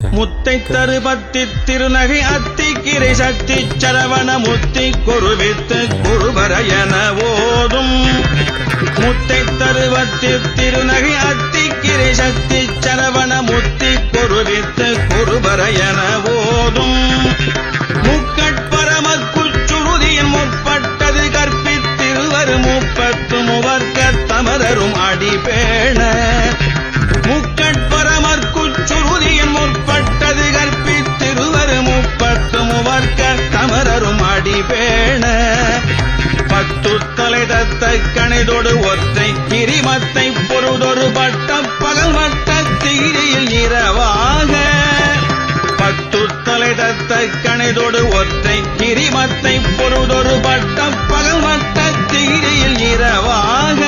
முத்தை தருபத்தி திருநகை அத்திக்கிரை சக்தி சரவண முத்தி குருவித்து குருபரையன ஓதும். முத்தை தருபத்தி திருநகை அத்திக்கிரை சக்தி சரவண முத்தி குருவித்து குருபரையன ஓதும். முக்கட்பரமக்குச்சுருதியின் முற்பட்டது கற்பித்திருவர் முப்பத்து முவர்க்க தமரரும் அடிபேண. முக்கட்பரமற்குச்சுருதியின் முற்பட்டது கற்பித்திருவர் முப்பத்து முவர்க்க தமரரும் அடிபேண. பத்து தலை தத்த கணிதொடு ஒற்றை கிரிமத்தை பொருதொரு பட்ட பகல் மட்ட தீரியில் இரவாக. பத்து தலை தத்த கணிதொடு ஒற்றை கிரிமத்தை பொருதொரு பட்ட பகல் மட்ட தீரியில் இரவாக.